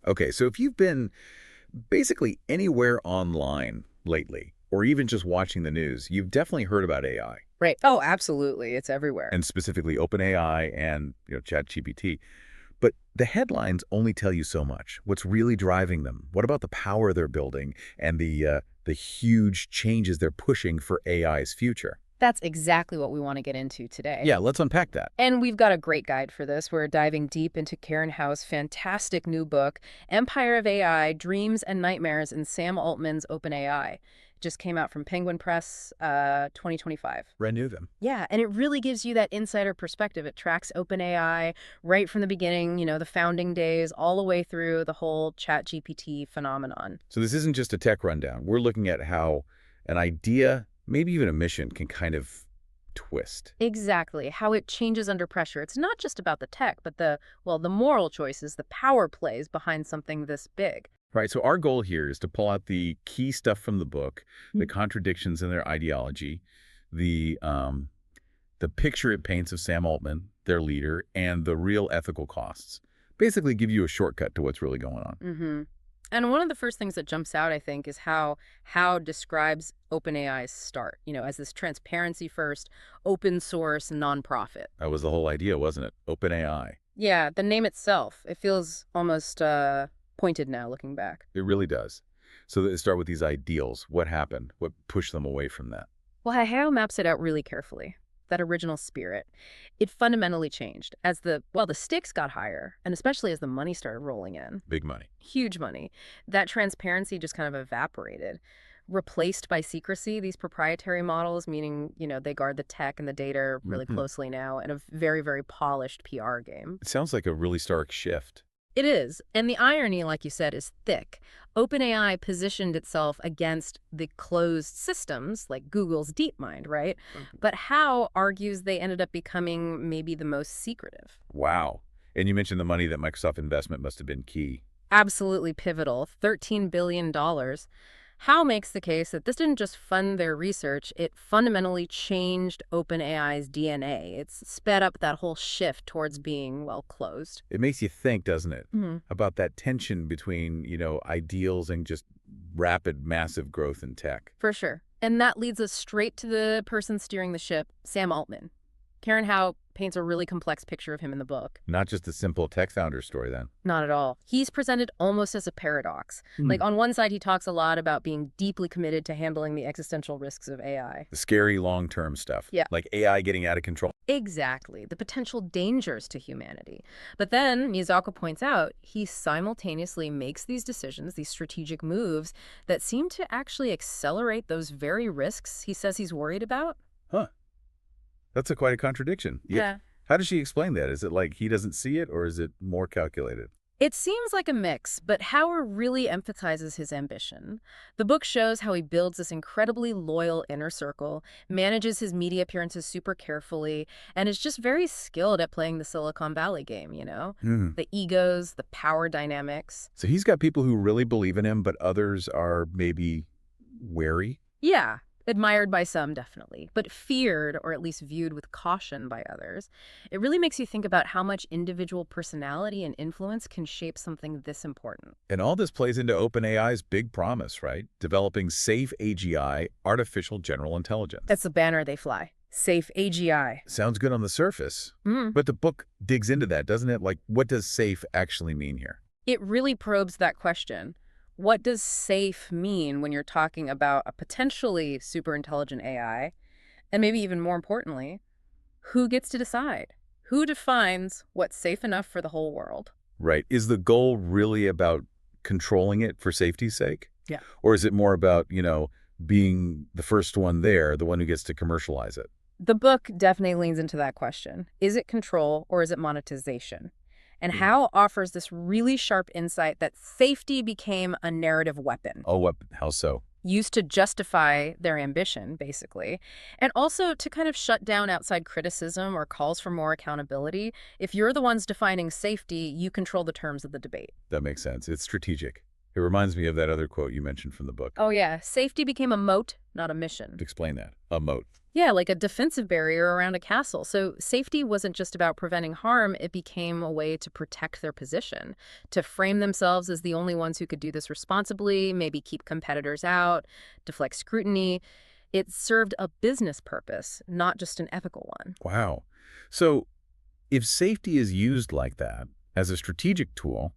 Okay, so if you've been basically anywhere online lately, or even just watching the news, you've definitely heard about AI, Right. Oh, absolutely. It's everywhere. and specifically OpenAI and ChatGPT. But the headlines only tell you so much. What's really driving them? What about the power they're building and the huge changes they're pushing for AI's future? That's exactly what we want to get into today. Yeah, let's unpack that. And we've got a great guide for this. We're diving deep into Karen Hao's fantastic new book, Empire of AI, Dreams and Nightmares in Sam Altman's OpenAI. Just came out from Penguin Press, 2025. Renew them. Yeah, and it really gives you that insider perspective. It tracks OpenAI right from the beginning, the founding days, all the way through the whole ChatGPT phenomenon. So this isn't just a tech rundown. We're looking at how an idea, maybe even a mission, can kind of twist. Exactly, how it changes under pressure. It's not just about the tech, but the moral choices, the power plays behind something this big. Right, so our goal here is to pull out the key stuff from the book, the Mm. contradictions in their ideology, the picture it paints of Sam Altman, their leader, and the real ethical costs. Basically give you a shortcut to what's really going on. Mm-hmm. And one of the first things that jumps out, I think, is how describes OpenAI's start, as this transparency first, open source nonprofit. That was the whole idea, wasn't it? OpenAI. Yeah, the name itself, it feels almost pointed now looking back. It really does. So they start with these ideals. What happened? What pushed them away from that? Well, Hayao maps it out really carefully. That original spirit, it fundamentally changed as the stakes got higher, and especially as the money started rolling in. Big money. Huge money. That transparency just kind of evaporated, replaced by secrecy. These proprietary models, meaning, they guard the tech and the data really closely now, and a very, very polished PR game. It sounds like a really stark shift. It is. And the irony, like you said, is thick. OpenAI positioned itself against the closed systems like Google's DeepMind, right? But Hao argues they ended up becoming maybe the most secretive. Wow. And you mentioned the money that Microsoft investment must have been key. Absolutely pivotal, $13 billion. Hao makes the case that this didn't just fund their research, it fundamentally changed OpenAI's DNA. It's sped up that whole shift towards being, closed. It makes you think, doesn't it, about that tension between, ideals and just rapid, massive growth in tech. For sure. And that leads us straight to the person steering the ship, Sam Altman. Karen Hao paints a really complex picture of him in the book. Not just a simple tech founder story, then. Not at all. He's presented almost as a paradox. Like, on one side, he talks a lot about being deeply committed to handling the existential risks of AI. The scary long-term stuff. Yeah. Like AI getting out of control. Exactly. The potential dangers to humanity. But then, Miyazaki points out, he simultaneously makes these decisions, these strategic moves, that seem to actually accelerate those very risks he says he's worried about. Huh. That's quite a contradiction. Yeah. How does she explain that? Is it like he doesn't see it, or is it more calculated? It seems like a mix, but Hauer really emphasizes his ambition. The book shows how he builds this incredibly loyal inner circle, manages his media appearances super carefully, and is just very skilled at playing the Silicon Valley game, The egos, the power dynamics. So he's got people who really believe in him, but others are maybe wary? Yeah. Admired by some, definitely, but feared or at least viewed with caution by others. It really makes you think about how much individual personality and influence can shape something this important. And all this plays into OpenAI's big promise, right? Developing safe AGI, artificial general intelligence. That's the banner they fly. Safe AGI. Sounds good on the surface, but the book digs into that, doesn't it? Like, what does safe actually mean here? It really probes that question. What does safe mean when you're talking about a potentially super intelligent AI? And maybe even more importantly, who gets to decide? Who defines what's safe enough for the whole world? Right. Is the goal really about controlling it for safety's sake? Yeah. Or is it more about, being the first one there, the one who gets to commercialize it? The book definitely leans into that question. Is it control or is it monetization? And Hao offers this really sharp insight that safety became a narrative weapon. Oh, how so? Used to justify their ambition, basically, and also to kind of shut down outside criticism or calls for more accountability. If you're the ones defining safety, you control the terms of the debate. That makes sense. It's strategic. It reminds me of that other quote you mentioned from the book. Oh yeah, safety became a moat, not a mission. Explain that. A moat. Yeah, like a defensive barrier around a castle. So safety wasn't just about preventing harm, it became a way to protect their position, to frame themselves as the only ones who could do this responsibly, maybe keep competitors out, deflect scrutiny. It served a business purpose, not just an ethical one. Wow. So if safety is used like that as a strategic tool,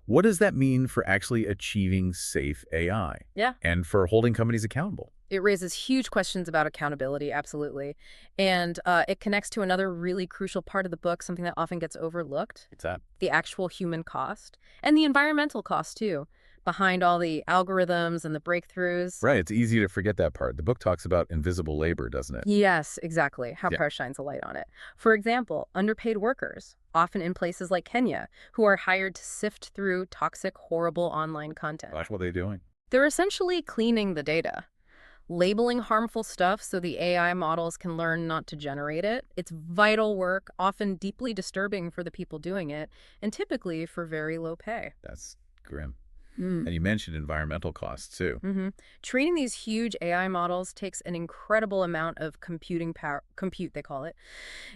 what does that mean for actually achieving safe AI Yeah. and for holding companies accountable? It raises huge questions about accountability, absolutely. And it connects to another really crucial part of the book, something that often gets overlooked, What's that? the actual human cost and the environmental cost, too, behind all the algorithms and the breakthroughs. Right. It's easy to forget that part. The book talks about invisible labor, doesn't it? Yes, exactly. How Yeah. Power shines a light on it. For example, underpaid workers, often in places like Kenya, who are hired to sift through toxic, horrible online content. That's what they're doing. They're essentially cleaning the data, labeling harmful stuff so the AI models can learn not to generate it. It's vital work, often deeply disturbing for the people doing it, and typically for very low pay. That's grim. Mm. And you mentioned environmental costs, too. Training these huge AI models takes an incredible amount of computing power, compute they call it,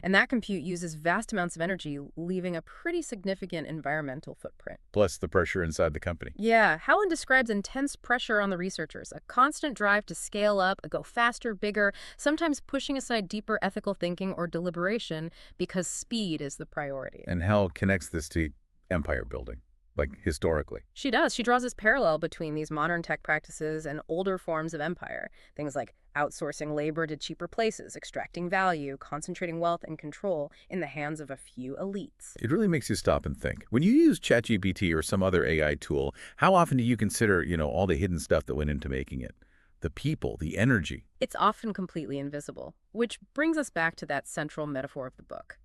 and that compute uses vast amounts of energy, leaving a pretty significant environmental footprint. Plus the pressure inside the company. Yeah, Howland describes intense pressure on the researchers, a constant drive to scale up, go faster, bigger, sometimes pushing aside deeper ethical thinking or deliberation because speed is the priority. And Hal connects this to empire building, like historically. She does. She draws this parallel between these modern tech practices and older forms of empire. Things like outsourcing labor to cheaper places, extracting value, concentrating wealth and control in the hands of a few elites. It really makes you stop and think. When you use ChatGPT or some other AI tool, how often do you consider, all the hidden stuff that went into making it? The people, the energy. It's often completely invisible, which brings us back to that central metaphor of the book.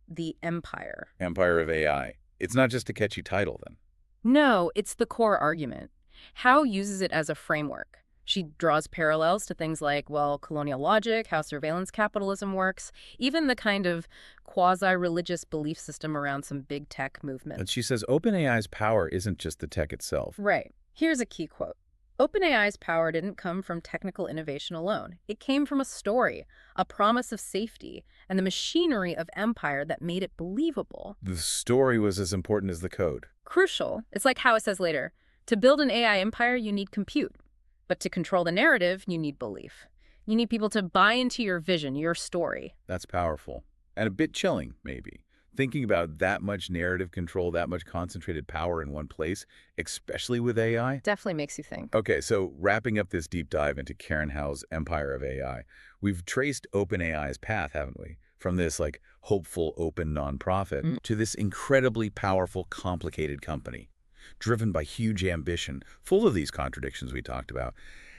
The empire. Empire of AI. It's not just a catchy title, then. No, it's the core argument. Howe uses it as a framework. She draws parallels to things like, colonial logic, how surveillance capitalism works, even the kind of quasi-religious belief system around some big tech movement. And she says OpenAI's power isn't just the tech itself. Right. Here's a key quote. OpenAI's power didn't come from technical innovation alone. It came from a story, a promise of safety, and the machinery of empire that made it believable. The story was as important as the code. Crucial. It's like how it says later, to build an AI empire, you need compute. But to control the narrative, you need belief. You need people to buy into your vision, your story. That's powerful. And a bit chilling, maybe. Thinking about that much narrative control, that much concentrated power in one place, especially with AI. Definitely makes you think. Okay, so wrapping up this deep dive into Karen Hao's empire of AI, we've traced OpenAI's path, haven't we? From this hopeful open nonprofit to this incredibly powerful, complicated company, driven by huge ambition, full of these contradictions we talked about,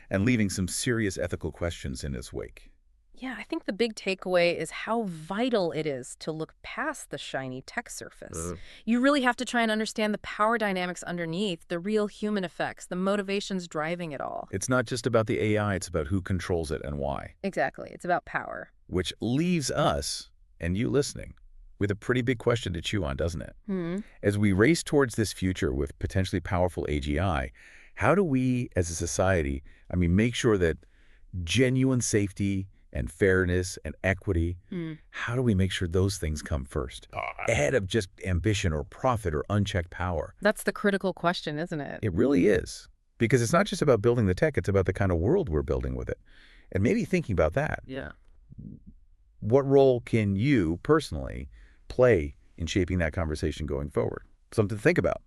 and leaving some serious ethical questions in its wake. Yeah, I think the big takeaway is how vital it is to look past the shiny tech surface. You really have to try and understand the power dynamics underneath, the real human effects, the motivations driving it all. It's not just about the AI, it's about who controls it and why. Exactly. It's about power. Which leaves us, and you listening, with a pretty big question to chew on, doesn't it? As we race towards this future with potentially powerful AGI, how do we, as a society, make sure that genuine safety and fairness and equity, how do we make sure those things come first? Ahead of just ambition or profit or unchecked power. That's the critical question, isn't it? It really is. Because it's not just about building the tech, it's about the kind of world we're building with it. And maybe thinking about that. Yeah. What role can you personally play in shaping that conversation going forward? Something to think about.